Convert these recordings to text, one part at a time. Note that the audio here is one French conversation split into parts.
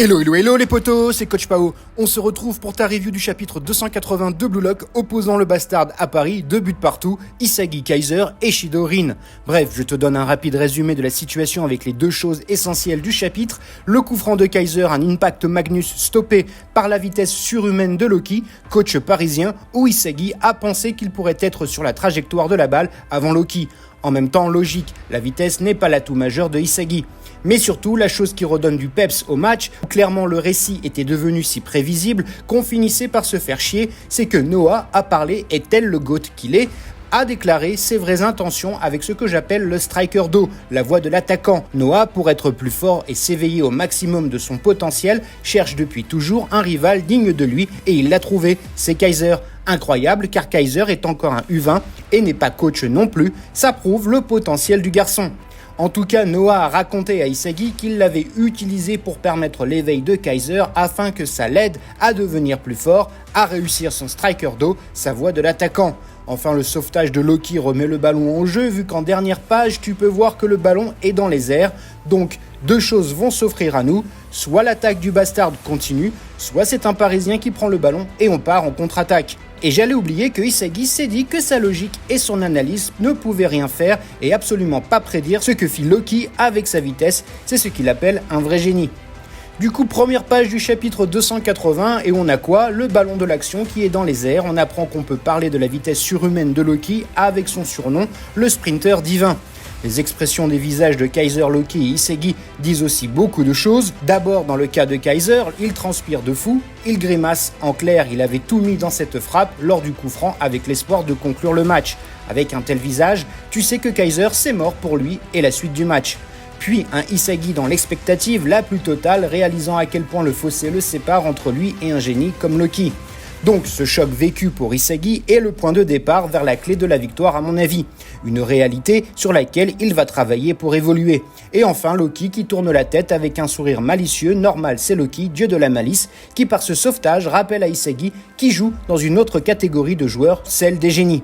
Hello les potos, c'est Coach Pao. On se retrouve pour ta review du chapitre 280 de Blue Lock opposant le Bastard à Paris, 2 buts partout, Isagi Kaiser et Shido Rin. Bref, je te donne un rapide résumé de la situation avec les deux choses essentielles du chapitre. Le coup franc de Kaiser, un impact Magnus stoppé par la vitesse surhumaine de Loki, coach parisien, où Isagi a pensé qu'il pourrait être sur la trajectoire de la balle avant Loki. En même temps, logique, la vitesse n'est pas l'atout majeur de Isagi. Mais surtout, la chose qui redonne du peps au match, où clairement le récit était devenu si prévisible qu'on finissait par se faire chier, c'est que Noah a parlé, et tel le GOAT qu'il est, a déclaré ses vraies intentions avec ce que j'appelle le striker d'eau, la voix de l'attaquant. Noah, pour être plus fort et s'éveiller au maximum de son potentiel, cherche depuis toujours un rival digne de lui et il l'a trouvé, c'est Kaiser. Incroyable car Kaiser est encore un U20 et n'est pas coach non plus, ça prouve le potentiel du garçon. En tout cas, Noah a raconté à Isagi qu'il l'avait utilisé pour permettre l'éveil de Kaiser afin que ça l'aide à devenir plus fort, à réussir son striker d'eau, sa voix de l'attaquant. Enfin, le sauvetage de Loki remet le ballon en jeu vu qu'en dernière page, tu peux voir que le ballon est dans les airs. Donc, deux choses vont s'offrir à nous, soit l'attaque du Bastard continue, soit c'est un Parisien qui prend le ballon et on part en contre-attaque. Et j'allais oublier que Isagi s'est dit que sa logique et son analyse ne pouvaient rien faire et absolument pas prédire ce que fit Loki avec sa vitesse, c'est ce qu'il appelle un vrai génie. Du coup, première page du chapitre 280 et on a quoi? Le ballon de l'action qui est dans les airs. On apprend qu'on peut parler de la vitesse surhumaine de Loki avec son surnom, le sprinter divin. Les expressions des visages de Kaiser, Loki et Isagi disent aussi beaucoup de choses. D'abord, dans le cas de Kaiser, il transpire de fou, il grimace. En clair, il avait tout mis dans cette frappe lors du coup franc avec l'espoir de conclure le match. Avec un tel visage, tu sais que Kaiser, c'est mort pour lui et la suite du match. Puis un Isagi dans l'expectative la plus totale, réalisant à quel point le fossé le sépare entre lui et un génie comme Loki. Donc ce choc vécu pour Isagi est le point de départ vers la clé de la victoire à mon avis. Une réalité sur laquelle il va travailler pour évoluer. Et enfin Loki qui tourne la tête avec un sourire malicieux, normal c'est Loki, dieu de la malice, qui par ce sauvetage rappelle à Isagi qui joue dans une autre catégorie de joueurs, celle des génies.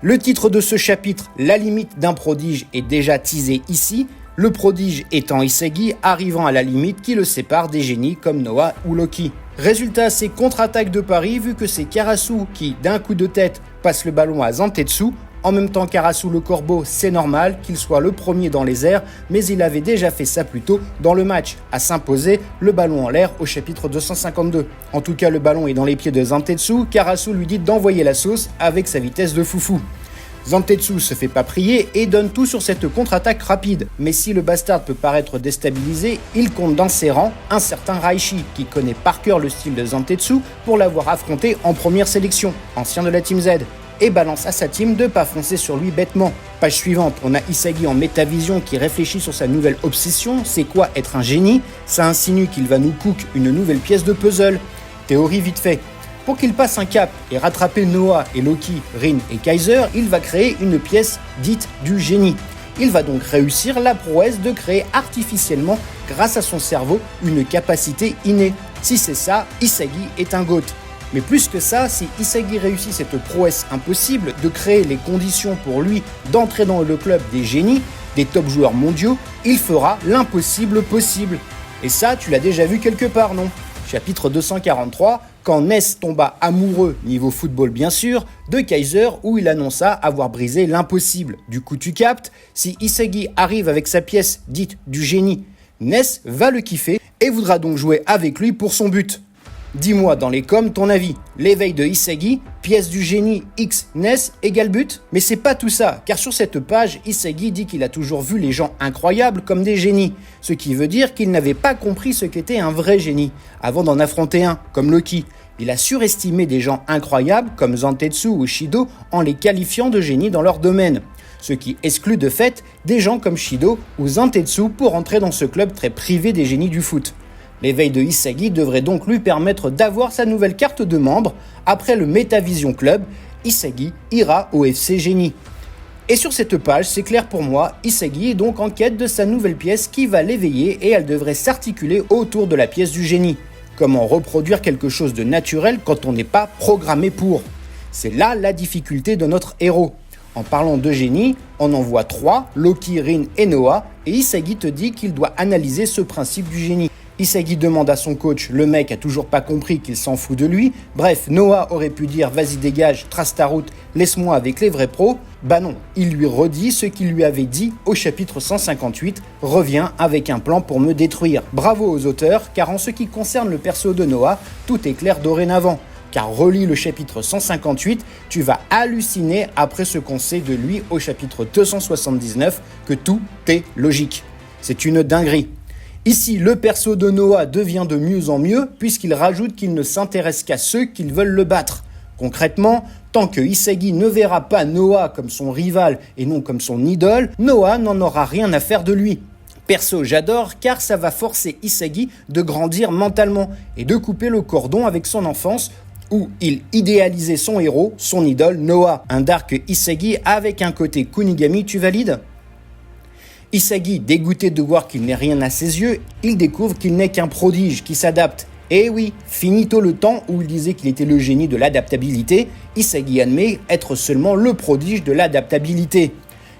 Le titre de ce chapitre, La limite d'un prodige, est déjà teasé ici. Le prodige étant Isagi, arrivant à la limite qui le sépare des génies comme Noah ou Loki. Résultat, c'est contre-attaque de Paris vu que c'est Karasu qui, d'un coup de tête, passe le ballon à Zantetsu. En même temps, Karasu le corbeau, c'est normal qu'il soit le premier dans les airs, mais il avait déjà fait ça plus tôt dans le match, à s'imposer le ballon en l'air au chapitre 252. En tout cas, le ballon est dans les pieds de Zantetsu, Karasu lui dit d'envoyer la sauce avec sa vitesse de foufou. Zantetsu se fait pas prier et donne tout sur cette contre-attaque rapide. Mais si le Bastard peut paraître déstabilisé, il compte dans ses rangs un certain Raishi qui connaît par cœur le style de Zantetsu pour l'avoir affronté en première sélection, ancien de la Team Z, et balance à sa team de pas foncer sur lui bêtement. Page suivante, on a Isagi en métavision qui réfléchit sur sa nouvelle obsession, c'est quoi être un génie? Ça insinue qu'il va nous cook une nouvelle pièce de puzzle. Théorie vite fait. Pour qu'il passe un cap et rattraper Noah et Loki, Rin et Kaiser, il va créer une pièce dite du génie. Il va donc réussir la prouesse de créer artificiellement, grâce à son cerveau, une capacité innée. Si c'est ça, Isagi est un GOAT. Mais plus que ça, si Isagi réussit cette prouesse impossible de créer les conditions pour lui d'entrer dans le club des génies, des top joueurs mondiaux, il fera l'impossible possible. Et ça, tu l'as déjà vu quelque part, non? Chapitre 243, quand Ness tomba amoureux, niveau football bien sûr, de Kaiser où il annonça avoir brisé l'impossible. Du coup tu captes, si Isagi arrive avec sa pièce dite du génie, Ness va le kiffer et voudra donc jouer avec lui pour son but. Dis-moi dans les coms ton avis, l'éveil de Isagi, pièce du génie X Ness égale but? Mais c'est pas tout ça, car sur cette page, Isagi dit qu'il a toujours vu les gens incroyables comme des génies, ce qui veut dire qu'il n'avait pas compris ce qu'était un vrai génie, avant d'en affronter un, comme Loki. Il a surestimé des gens incroyables comme Zantetsu ou Shido en les qualifiant de génies dans leur domaine, ce qui exclut de fait des gens comme Shido ou Zantetsu pour entrer dans ce club très privé des génies du foot. L'éveil de Isagi devrait donc lui permettre d'avoir sa nouvelle carte de membre. Après le Metavision Club, Isagi ira au FC Génie. Et sur cette page, c'est clair pour moi, Isagi est donc en quête de sa nouvelle pièce qui va l'éveiller et elle devrait s'articuler autour de la pièce du génie. Comment reproduire quelque chose de naturel quand on n'est pas programmé pour? C'est là la difficulté de notre héros. En parlant de génie, on en voit 3, Loki, Rin et Noah, et Isagi te dit qu'il doit analyser ce principe du génie. Isagi demande à son coach, le mec a toujours pas compris qu'il s'en fout de lui. Bref, Noah aurait pu dire vas-y dégage, trace ta route, laisse-moi avec les vrais pros. Bah non, il lui redit ce qu'il lui avait dit au chapitre 158, reviens avec un plan pour me détruire. Bravo aux auteurs, car en ce qui concerne le perso de Noah, tout est clair dorénavant. Car relis le chapitre 158, tu vas halluciner après ce qu'on sait de lui au chapitre 279, que tout est logique. C'est une dinguerie. Ici, le perso de Noah devient de mieux en mieux puisqu'il rajoute qu'il ne s'intéresse qu'à ceux qui veulent le battre. Concrètement, tant que Isagi ne verra pas Noah comme son rival et non comme son idole, Noah n'en aura rien à faire de lui. Perso, j'adore car ça va forcer Isagi de grandir mentalement et de couper le cordon avec son enfance où il idéalisait son héros, son idole Noah. Un Dark Isagi avec un côté Kunigami, tu valides ? Isagi, dégoûté de voir qu'il n'est rien à ses yeux, il découvre qu'il n'est qu'un prodige qui s'adapte. Et oui, finito le temps où il disait qu'il était le génie de l'adaptabilité, Isagi admet être seulement le prodige de l'adaptabilité.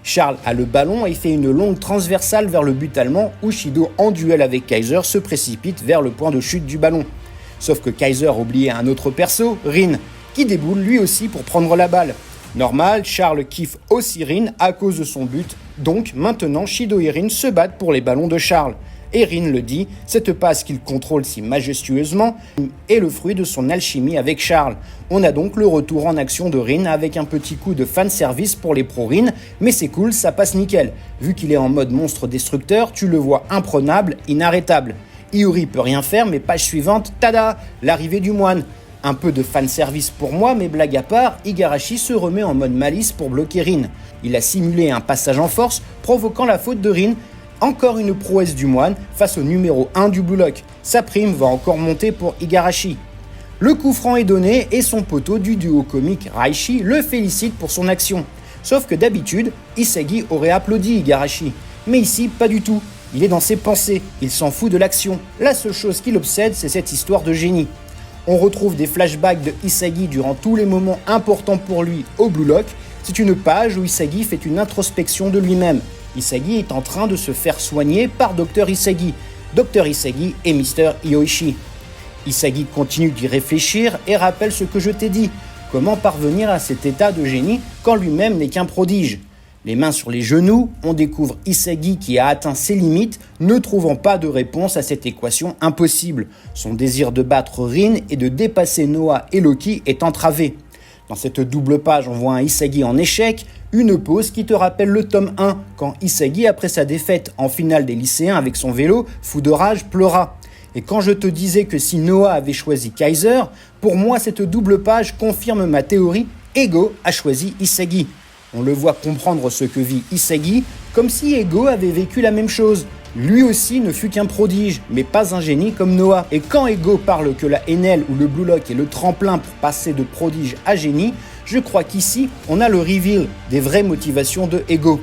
Charles a le ballon et fait une longue transversale vers le but allemand où Shido, en duel avec Kaiser, se précipite vers le point de chute du ballon. Sauf que Kaiser oubliait un autre perso, Rin, qui déboule lui aussi pour prendre la balle. Normal, Charles kiffe aussi Rin à cause de son but, donc maintenant Shido et Rin se battent pour les ballons de Charles. Et Rin le dit, cette passe qu'il contrôle si majestueusement est le fruit de son alchimie avec Charles. On a donc le retour en action de Rin avec un petit coup de fanservice pour les pro Rin, mais c'est cool, ça passe nickel. Vu qu'il est en mode monstre destructeur, tu le vois imprenable, inarrêtable. Iori peut rien faire, mais page suivante, tada, l'arrivée du moine. Un peu de fanservice pour moi, mais blague à part, Igarashi se remet en mode malice pour bloquer Rin. Il a simulé un passage en force, provoquant la faute de Rin. Encore une prouesse du moine face au numéro 1 du Blue Lock. Sa prime va encore monter pour Igarashi. Le coup franc est donné et son poteau du duo comique Raishi le félicite pour son action. Sauf que d'habitude, Isagi aurait applaudi Igarashi. Mais ici, pas du tout. Il est dans ses pensées, il s'en fout de l'action. La seule chose qui l'obsède, c'est cette histoire de génie. On retrouve des flashbacks de Isagi durant tous les moments importants pour lui au Blue Lock. C'est une page où Isagi fait une introspection de lui-même. Isagi est en train de se faire soigner par Dr Isagi. Dr Isagi et Mr Iyoishi. Isagi continue d'y réfléchir et rappelle ce que je t'ai dit. Comment parvenir à cet état de génie quand lui-même n'est qu'un prodige ? Les mains sur les genoux, on découvre Isagi qui a atteint ses limites, ne trouvant pas de réponse à cette équation impossible. Son désir de battre Rin et de dépasser Noah et Loki est entravé. Dans cette double page, on voit un Isagi en échec, une pause qui te rappelle le tome 1, quand Isagi, après sa défaite en finale des lycéens avec son vélo, fou de rage, pleura. Et quand je te disais que si Noah avait choisi Kaiser, pour moi cette double page confirme ma théorie, Ego a choisi Isagi. On le voit comprendre ce que vit Isagi, comme si Ego avait vécu la même chose. Lui aussi ne fut qu'un prodige, mais pas un génie comme Noah. Et quand Ego parle que la NL ou le Blue Lock est le tremplin pour passer de prodige à génie, je crois qu'ici, on a le reveal des vraies motivations de Ego.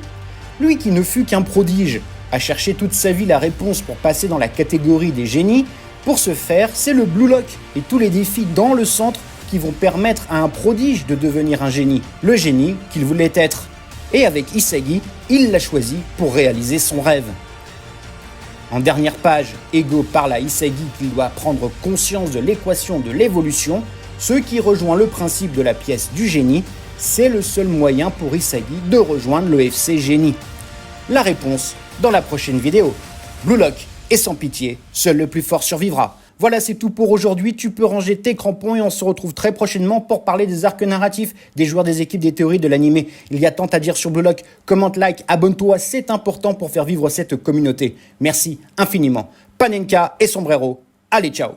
Lui qui ne fut qu'un prodige, a cherché toute sa vie la réponse pour passer dans la catégorie des génies. Pour ce faire, c'est le Blue Lock et tous les défis dans le centre qui vont permettre à un prodige de devenir un génie, le génie qu'il voulait être. Et avec Isagi, il l'a choisi pour réaliser son rêve. En dernière page, Ego parle à Isagi qu'il doit prendre conscience de l'équation de l'évolution, ce qui rejoint le principe de la pièce du génie. C'est le seul moyen pour Isagi de rejoindre le FC Génie. La réponse dans la prochaine vidéo. Blue Lock est sans pitié, seul le plus fort survivra. Voilà, c'est tout pour aujourd'hui. Tu peux ranger tes crampons et on se retrouve très prochainement pour parler des arcs narratifs, des joueurs, des équipes, des théories, de l'animé. Il y a tant à dire sur Blue Lock. Commente, like, abonne-toi, c'est important pour faire vivre cette communauté. Merci infiniment. Panenka et Sombrero. Allez, ciao.